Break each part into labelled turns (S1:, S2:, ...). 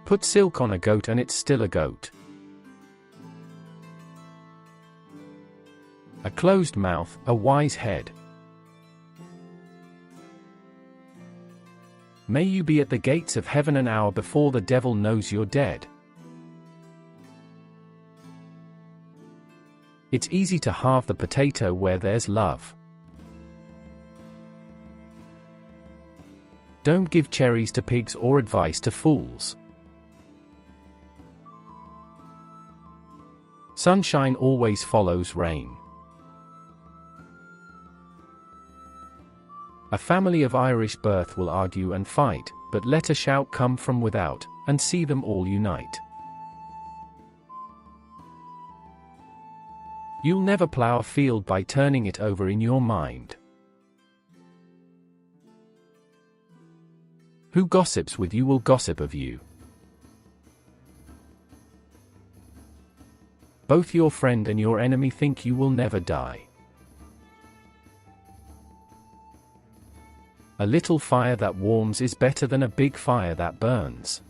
S1: Put silk on a goat and it's still a goat. A closed mouth, a wise head. May you be at the gates of heaven an hour before the devil knows you're dead. It's easy to halve the potato where there's love. Don't give cherries to pigs or advice to fools. Sunshine always follows rain. A family of Irish birth will argue and fight, but let a shout come from without, and see them all unite. You'll never plow a field by turning it over in your mind. Who gossips with you will gossip of you. Both your friend and your enemy think you will never die. A little fire that warms is better than a big fire that burns.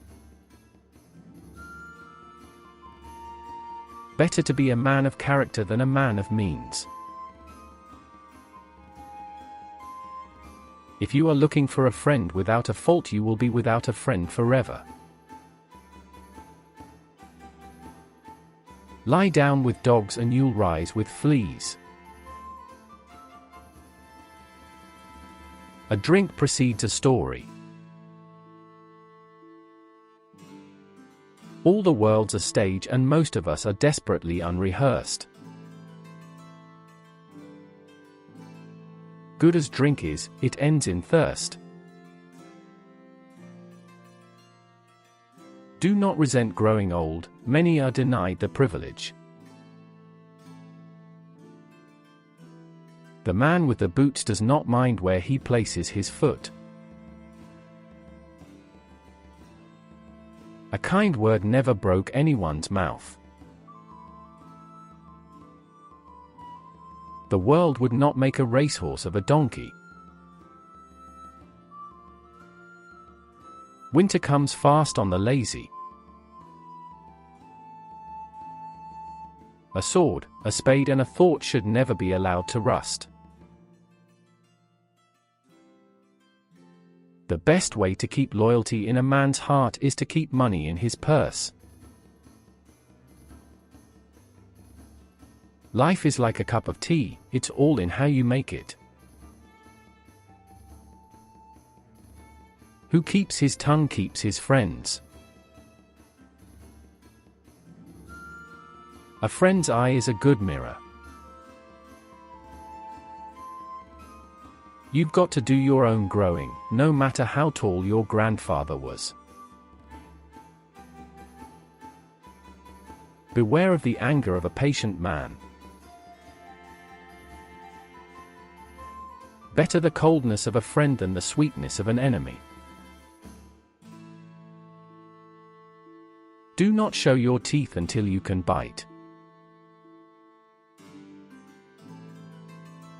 S1: Better to be a man of character than a man of means. If you are looking for a friend without a fault, you will be without a friend forever. Lie down with dogs and you'll rise with fleas. A drink precedes a story. All the world's a stage and most of us are desperately unrehearsed. Good as drink is, it ends in thirst. Do not resent growing old, many are denied the privilege. The man with the boots does not mind where he places his foot. A kind word never broke anyone's mouth. The world would not make a racehorse of a donkey. Winter comes fast on the lazy. A sword, a spade and a thought should never be allowed to rust. The best way to keep loyalty in a man's heart is to keep money in his purse. Life is like a cup of tea, it's all in how you make it. Who keeps his tongue keeps his friends. A friend's eye is a good mirror. You've got to do your own growing, no matter how tall your grandfather was. Beware of the anger of a patient man. Better the coldness of a friend than the sweetness of an enemy. Do not show your teeth until you can bite.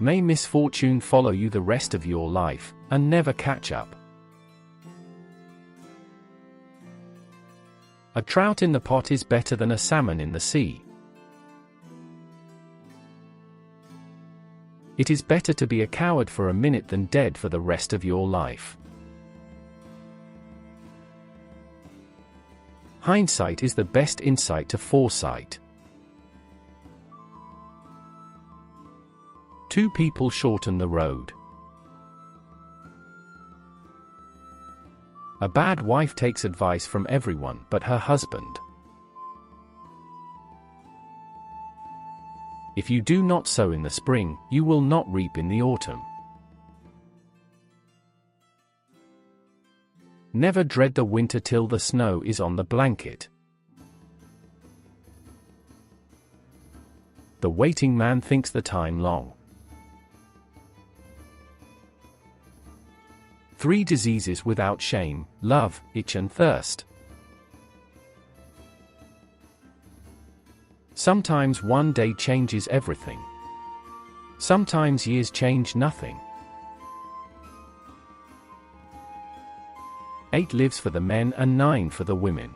S1: May misfortune follow you the rest of your life, and never catch up. A trout in the pot is better than a salmon in the sea. It is better to be a coward for a minute than dead for the rest of your life. Hindsight is the best insight to foresight. Two people shorten the road. A bad wife takes advice from everyone but her husband. If you do not sow in the spring, you will not reap in the autumn. Never dread the winter till the snow is on the blanket. The waiting man thinks the time long. 3 diseases without shame: love, itch and thirst. Sometimes one day changes everything. Sometimes years change nothing. 8 lives for the men and 9 for the women.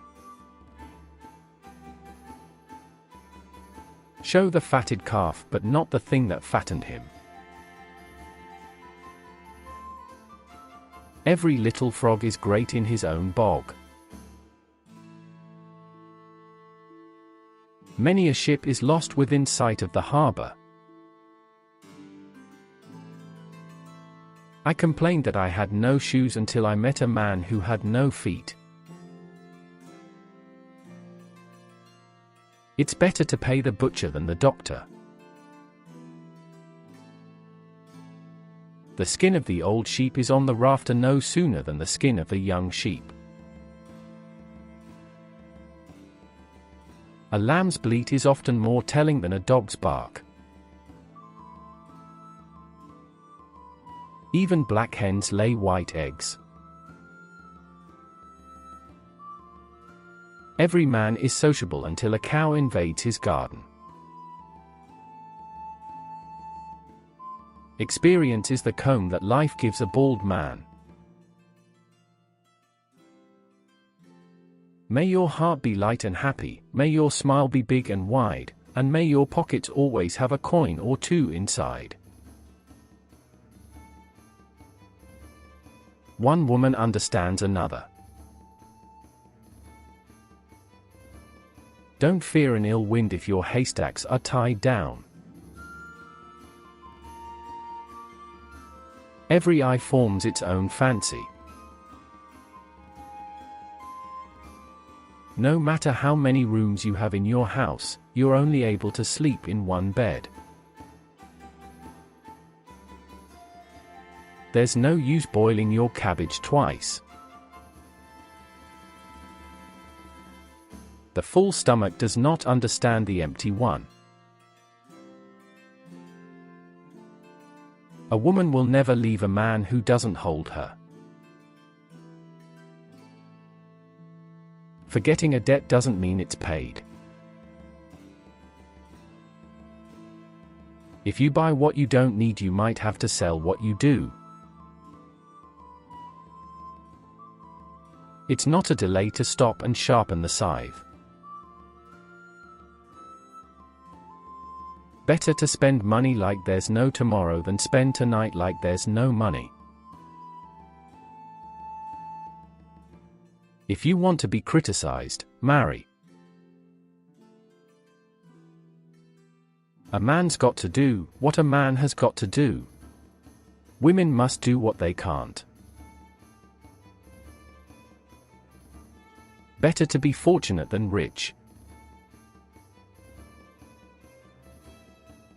S1: Show the fatted calf but not the thing that fattened him. Every little frog is great in his own bog. Many a ship is lost within sight of the harbor. I complained that I had no shoes until I met a man who had no feet. It's better to pay the butcher than the doctor. The skin of the old sheep is on the rafter no sooner than the skin of the young sheep. A lamb's bleat is often more telling than a dog's bark. Even black hens lay white eggs. Every man is sociable until a cow invades his garden. Experience is the comb that life gives a bald man. May your heart be light and happy, may your smile be big and wide, and may your pockets always have a coin or two inside. One woman understands another. Don't fear an ill wind if your haystacks are tied down. Every eye forms its own fancy. No matter how many rooms you have in your house, you're only able to sleep in one bed. There's no use boiling your cabbage twice. The full stomach does not understand the empty one. A woman will never leave a man who doesn't hold her. Forgetting a debt doesn't mean it's paid. If you buy what you don't need, you might have to sell what you do. It's not a delay to stop and sharpen the scythe. Better to spend money like there's no tomorrow than spend tonight like there's no money. If you want to be criticized, marry. A man's got to do what a man has got to do. Women must do what they can't. Better to be fortunate than rich.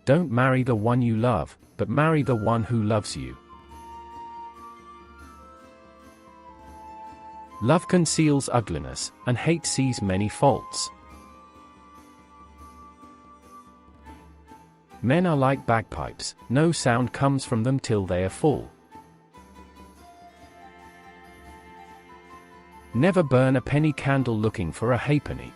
S1: Don't marry the one you love, but marry the one who loves you. Love conceals ugliness, and hate sees many faults. Men are like bagpipes, no sound comes from them till they are full. Never burn a penny candle looking for a halfpenny.